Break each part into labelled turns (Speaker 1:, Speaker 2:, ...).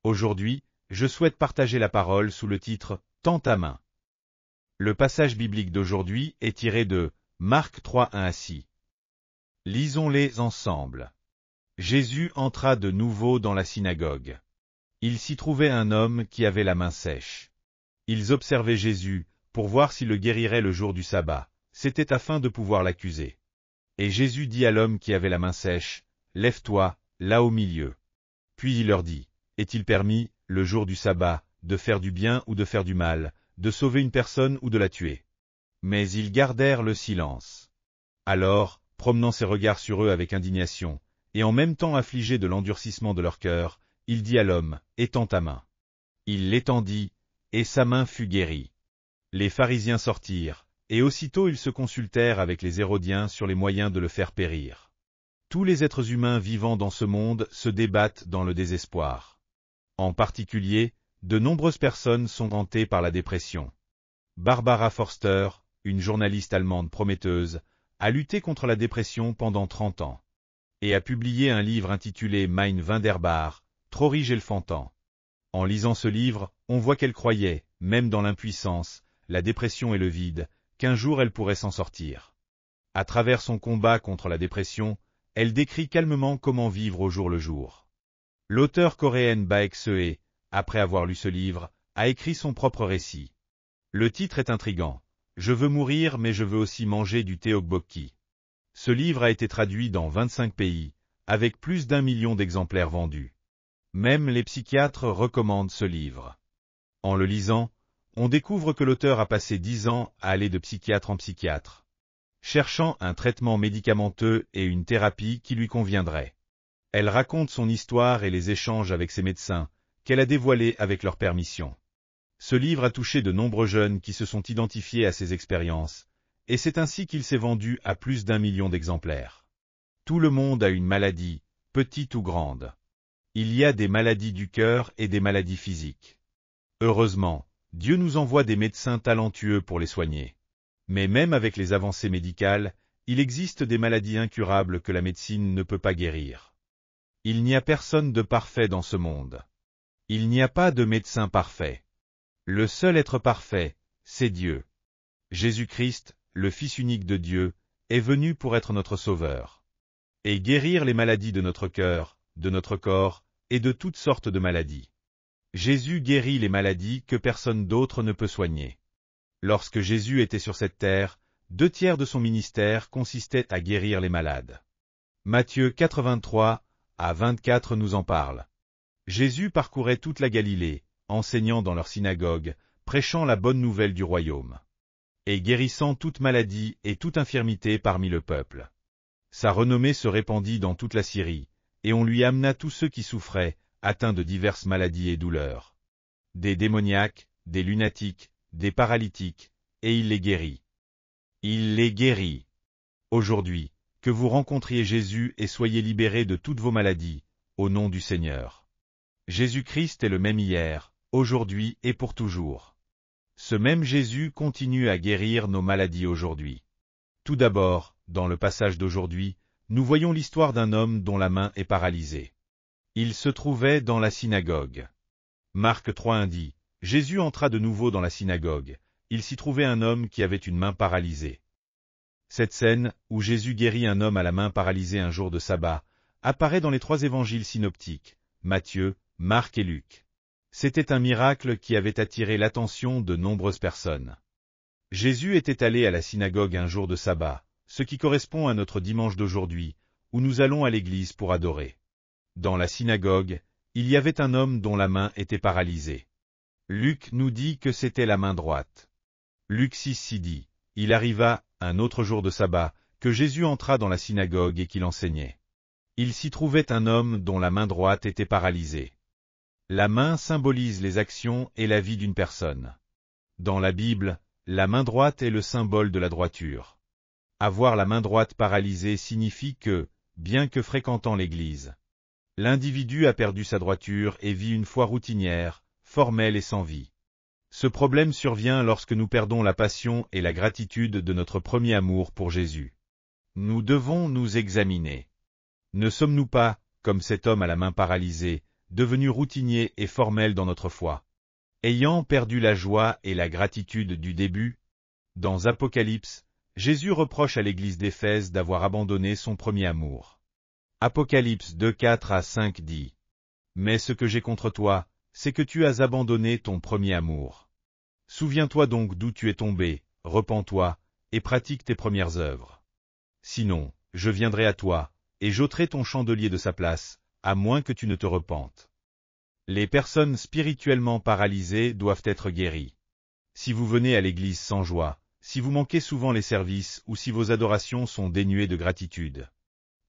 Speaker 1: Aujourd'hui, je souhaite partager la parole sous le titre « Tends ta main ». Le passage biblique d'aujourd'hui est tiré de Marc 3, 1 à 6. Lisons-les ensemble. Jésus entra de nouveau dans la synagogue. Il s'y trouvait un homme qui avait la main sèche. Ils observaient Jésus, pour voir s'il le guérirait le jour du sabbat. C'était afin de pouvoir l'accuser. Et Jésus dit à l'homme qui avait la main sèche, « Lève-toi, là au milieu. » Puis il leur dit, « Est-il permis, le jour du sabbat, de faire du bien ou de faire du mal, de sauver une personne ou de la tuer ?» Mais ils gardèrent le silence. Alors, promenant ses regards sur eux avec indignation, et en même temps affligé de l'endurcissement de leur cœur, il dit à l'homme, « Étends ta main. » Il l'étendit, et sa main fut guérie. Les pharisiens sortirent, et aussitôt ils se consultèrent avec les Hérodiens sur les moyens de le faire périr. Tous les êtres humains vivant dans ce monde se débattent dans le désespoir. En particulier, de nombreuses personnes sont hantées par la dépression. Barbara Forster, une journaliste allemande prometteuse, a lutté contre la dépression pendant 30 ans. Et a publié un livre intitulé Mein Wunderbar, Traurig Elfantan. En lisant ce livre, on voit qu'elle croyait, même dans l'impuissance, la dépression et le vide, qu'un jour elle pourrait s'en sortir. À travers son combat contre la dépression, elle décrit calmement comment vivre au jour le jour. L'auteure coréenne Baek Seo, après avoir lu ce livre, a écrit son propre récit. Le titre est intrigant. Je veux mourir mais je veux aussi manger du tteokbokki. Ce livre a été traduit dans 25 pays, avec plus d'1 million d'exemplaires vendus. Même les psychiatres recommandent ce livre. En le lisant, on découvre que l'auteur a passé 10 ans à aller de psychiatre en psychiatre, cherchant un traitement médicamenteux et une thérapie qui lui conviendrait. Elle raconte son histoire et les échanges avec ses médecins, qu'elle a dévoilés avec leur permission. Ce livre a touché de nombreux jeunes qui se sont identifiés à ses expériences, et c'est ainsi qu'il s'est vendu à plus d'1 million d'exemplaires. Tout le monde a une maladie, petite ou grande. Il y a des maladies du cœur et des maladies physiques. Heureusement, Dieu nous envoie des médecins talentueux pour les soigner. Mais même avec les avancées médicales, il existe des maladies incurables que la médecine ne peut pas guérir. Il n'y a personne de parfait dans ce monde. Il n'y a pas de médecin parfait. Le seul être parfait, c'est Dieu. Jésus-Christ, le Fils unique de Dieu, est venu pour être notre Sauveur. Et guérir les maladies de notre cœur, de notre corps, et de toutes sortes de maladies. Jésus guérit les maladies que personne d'autre ne peut soigner. Lorsque Jésus était sur cette terre, 2 tiers de son ministère consistait à guérir les malades. Matthieu 83 à 24 nous en parle. Jésus parcourait toute la Galilée, enseignant dans leur synagogue, prêchant la bonne nouvelle du royaume, et guérissant toute maladie et toute infirmité parmi le peuple. Sa renommée se répandit dans toute la Syrie, et on lui amena tous ceux qui souffraient, atteints de diverses maladies et douleurs. Des démoniaques, des lunatiques, des paralytiques, et il les guérit. Il les guérit. Aujourd'hui, que vous rencontriez Jésus et soyez libérés de toutes vos maladies, au nom du Seigneur. Jésus-Christ est le même hier, aujourd'hui et pour toujours. Ce même Jésus continue à guérir nos maladies aujourd'hui. Tout d'abord, dans le passage d'aujourd'hui, nous voyons l'histoire d'un homme dont la main est paralysée. Il se trouvait dans la synagogue. Marc 3 dit, « Jésus entra de nouveau dans la synagogue. Il s'y trouvait un homme qui avait une main paralysée. » Cette scène, où Jésus guérit un homme à la main paralysée un jour de sabbat, apparaît dans les 3 évangiles synoptiques, Matthieu, Marc et Luc. C'était un miracle qui avait attiré l'attention de nombreuses personnes. Jésus était allé à la synagogue un jour de sabbat, ce qui correspond à notre dimanche d'aujourd'hui, où nous allons à l'église pour adorer. Dans la synagogue, il y avait un homme dont la main était paralysée. Luc nous dit que c'était la main droite. Luc 6 dit, « Il arriva, un autre jour de sabbat, que Jésus entra dans la synagogue et qu'il enseignait. Il s'y trouvait un homme dont la main droite était paralysée. » La main symbolise les actions et la vie d'une personne. Dans la Bible, la main droite est le symbole de la droiture. Avoir la main droite paralysée signifie que, bien que fréquentant l'église, l'individu a perdu sa droiture et vit une foi routinière, formelle et sans vie. Ce problème survient lorsque nous perdons la passion et la gratitude de notre premier amour pour Jésus. Nous devons nous examiner. Ne sommes-nous pas, comme cet homme à la main paralysée, devenus routiniers et formels dans notre foi. Ayant perdu la joie et la gratitude du début, dans Apocalypse, Jésus reproche à l'église d'Éphèse d'avoir abandonné son premier amour. Apocalypse 2, 4 à 5 dit : « Mais ce que j'ai contre toi, c'est que tu as abandonné ton premier amour. Souviens-toi donc d'où tu es tombé, repens-toi, et pratique tes premières œuvres. Sinon, je viendrai à toi, et j'ôterai ton chandelier de sa place, à moins que tu ne te repentes. » Les personnes spirituellement paralysées doivent être guéries. Si vous venez à l'église sans joie, si vous manquez souvent les services ou si vos adorations sont dénuées de gratitude,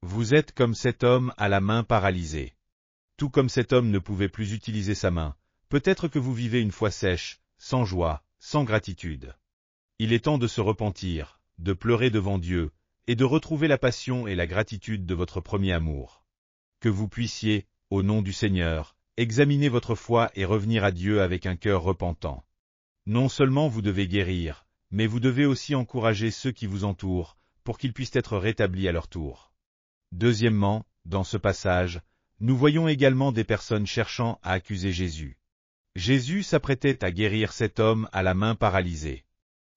Speaker 1: vous êtes comme cet homme à la main paralysée. Tout comme cet homme ne pouvait plus utiliser sa main, peut-être que vous vivez une foi sèche, sans joie, sans gratitude. Il est temps de se repentir, de pleurer devant Dieu, et de retrouver la passion et la gratitude de votre premier amour. Que vous puissiez, au nom du Seigneur, examiner votre foi et revenir à Dieu avec un cœur repentant. Non seulement vous devez guérir, mais vous devez aussi encourager ceux qui vous entourent, pour qu'ils puissent être rétablis à leur tour. Deuxièmement, dans ce passage, nous voyons également des personnes cherchant à accuser Jésus. Jésus s'apprêtait à guérir cet homme à la main paralysée.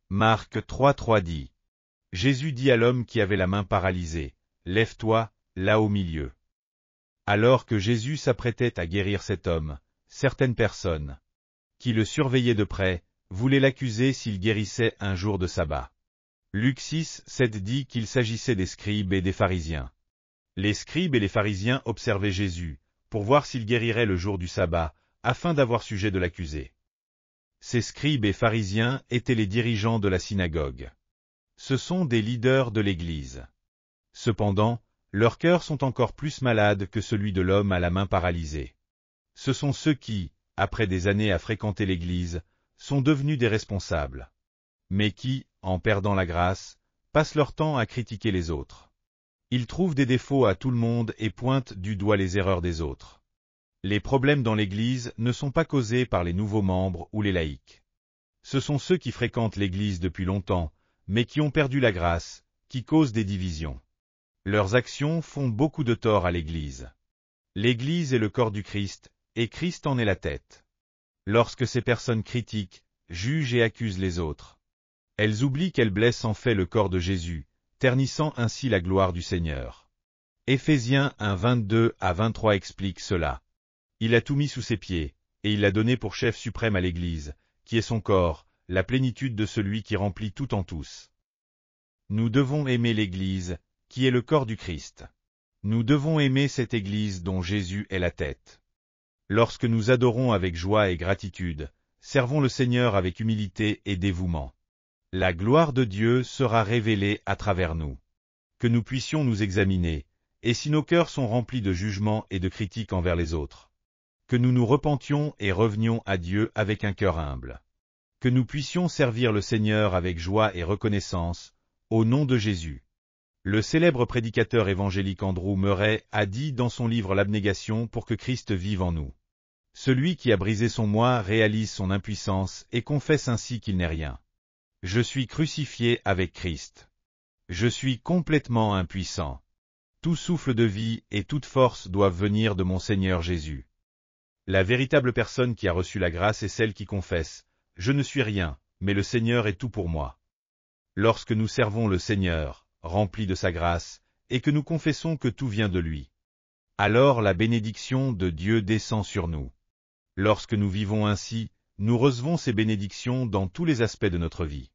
Speaker 1: Marc 3,3 dit : « Jésus dit à l'homme qui avait la main paralysée, « Lève-toi, là au milieu. » Alors que Jésus s'apprêtait à guérir cet homme, certaines personnes, qui le surveillaient de près, voulaient l'accuser s'il guérissait un jour de sabbat. Luc 6, 7 dit qu'il s'agissait des scribes et des pharisiens. Les scribes et les pharisiens observaient Jésus, pour voir s'il guérirait le jour du sabbat, afin d'avoir sujet de l'accuser. Ces scribes et pharisiens étaient les dirigeants de la synagogue. Ce sont des leaders de l'Église. Cependant, leurs cœurs sont encore plus malades que celui de l'homme à la main paralysée. Ce sont ceux qui, après des années à fréquenter l'Église, sont devenus des responsables, mais qui, en perdant la grâce, passent leur temps à critiquer les autres. Ils trouvent des défauts à tout le monde et pointent du doigt les erreurs des autres. Les problèmes dans l'Église ne sont pas causés par les nouveaux membres ou les laïcs. Ce sont ceux qui fréquentent l'Église depuis longtemps, mais qui ont perdu la grâce, qui causent des divisions. Leurs actions font beaucoup de tort à l'Église. L'Église est le corps du Christ, et Christ en est la tête. Lorsque ces personnes critiquent, jugent et accusent les autres, elles oublient qu'elles blessent en fait le corps de Jésus, ternissant ainsi la gloire du Seigneur. Éphésiens 1, 22 à 23 explique cela. Il a tout mis sous ses pieds, et il l'a donné pour chef suprême à l'Église, qui est son corps, la plénitude de celui qui remplit tout en tous. Nous devons aimer l'Église, qui est le corps du Christ. Nous devons aimer cette Église dont Jésus est la tête. Lorsque nous adorons avec joie et gratitude, servons le Seigneur avec humilité et dévouement. La gloire de Dieu sera révélée à travers nous. Que nous puissions nous examiner, et si nos cœurs sont remplis de jugement et de critique envers les autres, que nous nous repentions et revenions à Dieu avec un cœur humble. Que nous puissions servir le Seigneur avec joie et reconnaissance, au nom de Jésus. Le célèbre prédicateur évangélique Andrew Murray a dit dans son livre L'Abnégation pour que Christ vive en nous. Celui qui a brisé son moi réalise son impuissance et confesse ainsi qu'il n'est rien. Je suis crucifié avec Christ. Je suis complètement impuissant. Tout souffle de vie et toute force doivent venir de mon Seigneur Jésus. La véritable personne qui a reçu la grâce est celle qui confesse « Je ne suis rien, mais le Seigneur est tout pour moi ». Lorsque nous servons le Seigneur, rempli de sa grâce, et que nous confessons que tout vient de lui, alors la bénédiction de Dieu descend sur nous. Lorsque nous vivons ainsi, nous recevons ces bénédictions dans tous les aspects de notre vie.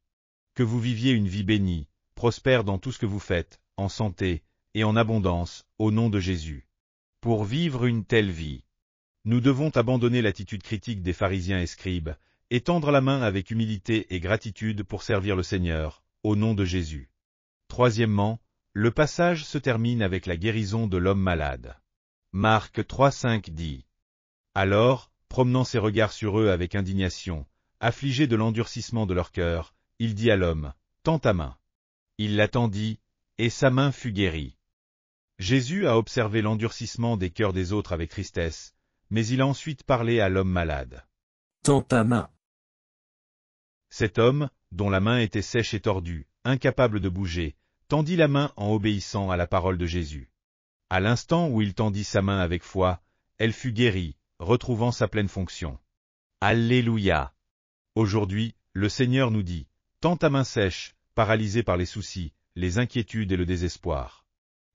Speaker 1: Que vous viviez une vie bénie, prospère dans tout ce que vous faites, en santé et en abondance, au nom de Jésus. Pour vivre une telle vie, nous devons abandonner l'attitude critique des pharisiens et scribes, et tendre la main avec humilité et gratitude pour servir le Seigneur, au nom de Jésus. Troisièmement, le passage se termine avec la guérison de l'homme malade. Marc 3,5 dit : « Alors, promenant ses regards sur eux avec indignation, affligé de l'endurcissement de leur cœur, il dit à l'homme : Tends ta main. Il la tendit, et sa main fut guérie. » Jésus a observé l'endurcissement des cœurs des autres avec tristesse, mais il a ensuite parlé à l'homme malade.
Speaker 2: Tends ta main.
Speaker 1: Cet homme, dont la main était sèche et tordue, incapable de bouger, tendit la main en obéissant à la parole de Jésus. À l'instant où il tendit sa main avec foi, elle fut guérie, retrouvant sa pleine fonction. Alléluia! Aujourd'hui, le Seigneur nous dit, tends ta main sèche, paralysée par les soucis, les inquiétudes et le désespoir.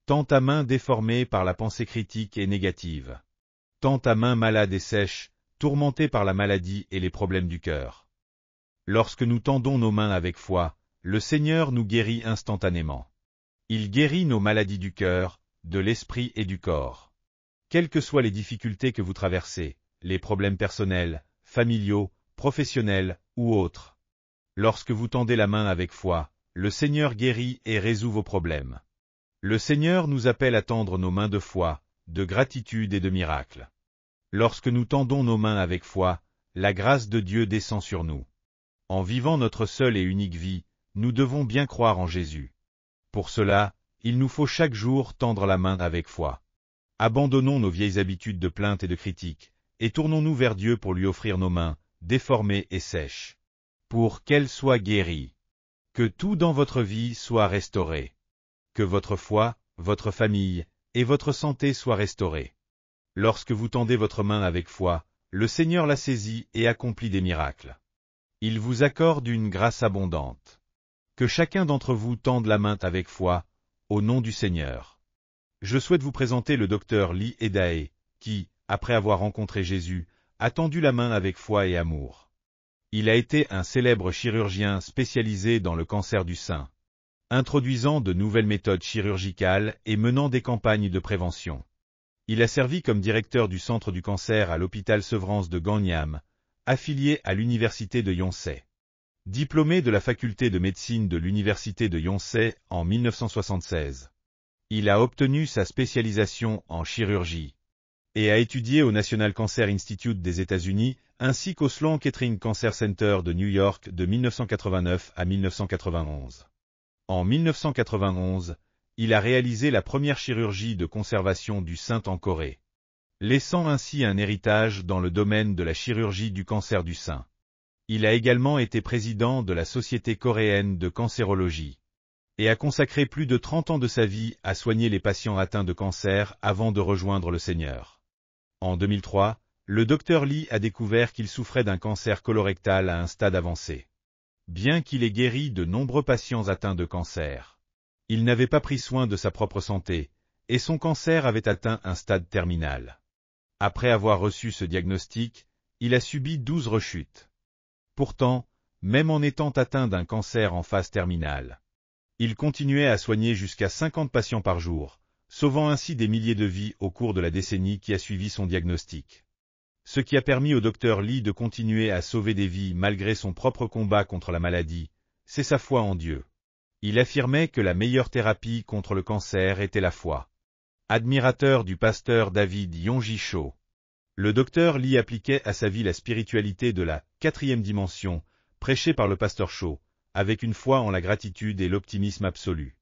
Speaker 1: Tends ta main déformée par la pensée critique et négative. Tends ta main malade et sèche, tourmentée par la maladie et les problèmes du cœur. Lorsque nous tendons nos mains avec foi, le Seigneur nous guérit instantanément. Il guérit nos maladies du cœur, de l'esprit et du corps. Quelles que soient les difficultés que vous traversez, les problèmes personnels, familiaux, professionnels ou autres. Lorsque vous tendez la main avec foi, le Seigneur guérit et résout vos problèmes. Le Seigneur nous appelle à tendre nos mains de foi, de gratitude et de miracle. Lorsque nous tendons nos mains avec foi, la grâce de Dieu descend sur nous. En vivant notre seule et unique vie, nous devons bien croire en Jésus. Pour cela, il nous faut chaque jour tendre la main avec foi. Abandonnons nos vieilles habitudes de plainte et de critique, et tournons-nous vers Dieu pour lui offrir nos mains, déformées et sèches. Pour qu'elles soient guéries. Que tout dans votre vie soit restauré. Que votre foi, votre famille, et votre santé soient restaurées. Lorsque vous tendez votre main avec foi, le Seigneur la saisit et accomplit des miracles. Il vous accorde une grâce abondante. Que chacun d'entre vous tende la main avec foi, au nom du Seigneur. Je souhaite vous présenter le docteur Lee Edae, qui, après avoir rencontré Jésus, a tendu la main avec foi et amour. Il a été un célèbre chirurgien spécialisé dans le cancer du sein, introduisant de nouvelles méthodes chirurgicales et menant des campagnes de prévention. Il a servi comme directeur du centre du cancer à l'hôpital Severance de Gangnam, affilié à l'université de Yonsei. Diplômé de la faculté de médecine de l'université de Yonsei en 1976. Il a obtenu sa spécialisation en chirurgie et a étudié au National Cancer Institute des États-Unis ainsi qu'au Sloan Kettering Cancer Center de New York de 1989 à 1991. En 1991, il a réalisé la première chirurgie de conservation du sein en Corée, laissant ainsi un héritage dans le domaine de la chirurgie du cancer du sein. Il a également été président de la Société coréenne de cancérologie et a consacré plus de 30 ans de sa vie à soigner les patients atteints de cancer avant de rejoindre le Seigneur. En 2003, le Dr Lee a découvert qu'il souffrait d'un cancer colorectal à un stade avancé. Bien qu'il ait guéri de nombreux patients atteints de cancer, il n'avait pas pris soin de sa propre santé, et son cancer avait atteint un stade terminal. Après avoir reçu ce diagnostic, il a subi 12 rechutes. Pourtant, même en étant atteint d'un cancer en phase terminale, il continuait à soigner jusqu'à 50 patients par jour, sauvant ainsi des milliers de vies au cours de la décennie qui a suivi son diagnostic. Ce qui a permis au Dr Lee de continuer à sauver des vies malgré son propre combat contre la maladie, c'est sa foi en Dieu. Il affirmait que la meilleure thérapie contre le cancer était la foi. Admirateur du pasteur David Yonggi Cho, le Dr Lee appliquait à sa vie la spiritualité de la 4e dimension, prêchée par le pasteur Cho, avec une foi en la gratitude et l'optimisme absolu.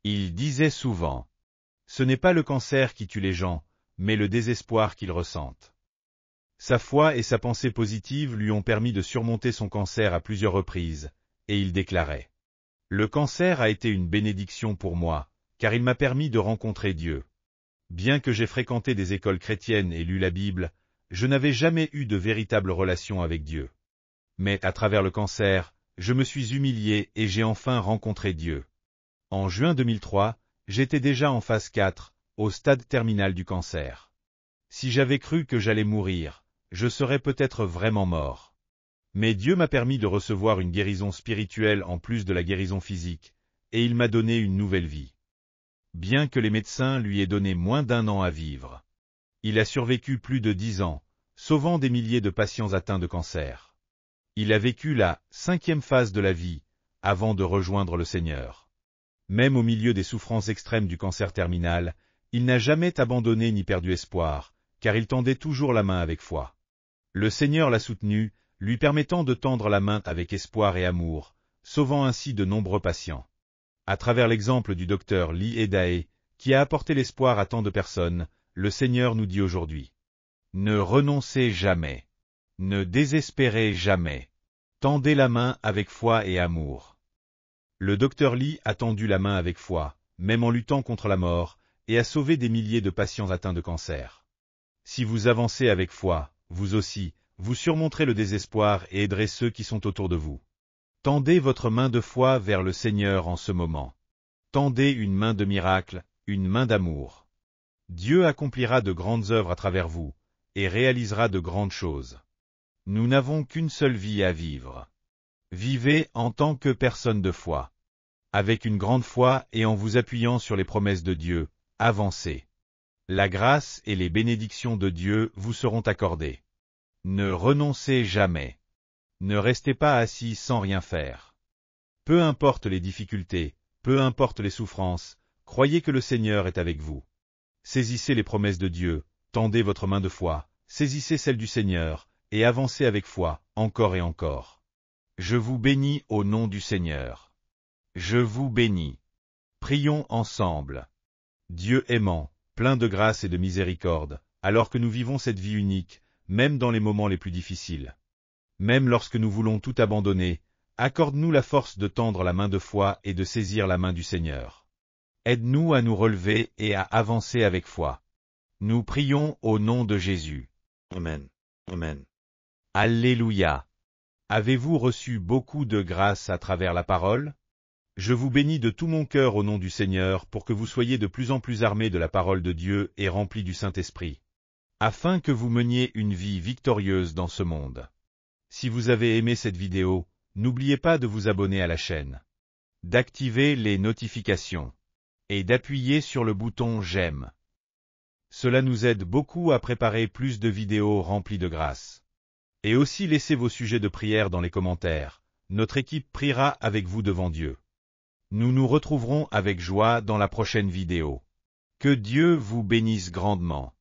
Speaker 1: Il disait souvent, « Ce n'est pas le cancer qui tue les gens, mais le désespoir qu'ils ressentent. » Sa foi et sa pensée positive lui ont permis de surmonter son cancer à plusieurs reprises, et il déclarait, « Le cancer a été une bénédiction pour moi, car il m'a permis de rencontrer Dieu. Bien que j'ai fréquenté des écoles chrétiennes et lu la Bible, je n'avais jamais eu de véritable relation avec Dieu. Mais à travers le cancer, je me suis humilié et j'ai enfin rencontré Dieu. En juin 2003, j'étais déjà en phase 4, au stade terminal du cancer. Si j'avais cru que j'allais mourir, je serais peut-être vraiment mort. Mais Dieu m'a permis de recevoir une guérison spirituelle en plus de la guérison physique, et il m'a donné une nouvelle vie. Bien que les médecins lui aient donné moins d'1 an à vivre, il a survécu plus de 10 ans, sauvant des milliers de patients atteints de cancer. Il a vécu la 5e phase de la vie, avant de rejoindre le Seigneur. Même au milieu des souffrances extrêmes du cancer terminal, il n'a jamais abandonné ni perdu espoir, car il tendait toujours la main avec foi. Le Seigneur l'a soutenu, lui permettant de tendre la main avec espoir et amour, sauvant ainsi de nombreux patients. À travers l'exemple du Dr Lee Edae, qui a apporté l'espoir à tant de personnes, le Seigneur nous dit aujourd'hui, « Ne renoncez jamais. Ne désespérez jamais. Tendez la main avec foi et amour. » Le Dr Lee a tendu la main avec foi, même en luttant contre la mort, et a sauvé des milliers de patients atteints de cancer. Si vous avancez avec foi, vous aussi, vous surmonterez le désespoir et aiderez ceux qui sont autour de vous. Tendez votre main de foi vers le Seigneur en ce moment. Tendez une main de miracle, une main d'amour. Dieu accomplira de grandes œuvres à travers vous, et réalisera de grandes choses. Nous n'avons qu'une seule vie à vivre. Vivez en tant que personne de foi. Avec une grande foi et en vous appuyant sur les promesses de Dieu, avancez. La grâce et les bénédictions de Dieu vous seront accordées. Ne renoncez jamais. Ne restez pas assis sans rien faire. Peu importe les difficultés, peu importe les souffrances, croyez que le Seigneur est avec vous. Saisissez les promesses de Dieu, tendez votre main de foi, saisissez celle du Seigneur, et avancez avec foi, encore et encore. Je vous bénis au nom du Seigneur. Je vous bénis. Prions ensemble. Dieu aimant, plein de grâce et de miséricorde, alors que nous vivons cette vie unique, même dans les moments les plus difficiles. Même lorsque nous voulons tout abandonner, accorde-nous la force de tendre la main de foi et de saisir la main du Seigneur. Aide-nous à nous relever et à avancer avec foi. Nous prions au nom de Jésus.
Speaker 2: Amen. Amen.
Speaker 1: Alléluia. Avez-vous reçu beaucoup de grâce à travers la parole? Je vous bénis de tout mon cœur au nom du Seigneur pour que vous soyez de plus en plus armés de la parole de Dieu et remplis du Saint-Esprit, afin que vous meniez une vie victorieuse dans ce monde. Si vous avez aimé cette vidéo, n'oubliez pas de vous abonner à la chaîne, d'activer les notifications et d'appuyer sur le bouton j'aime. Cela nous aide beaucoup à préparer plus de vidéos remplies de grâce. Et aussi laissez vos sujets de prière dans les commentaires, notre équipe priera avec vous devant Dieu. Nous nous retrouverons avec joie dans la prochaine vidéo. Que Dieu vous bénisse grandement.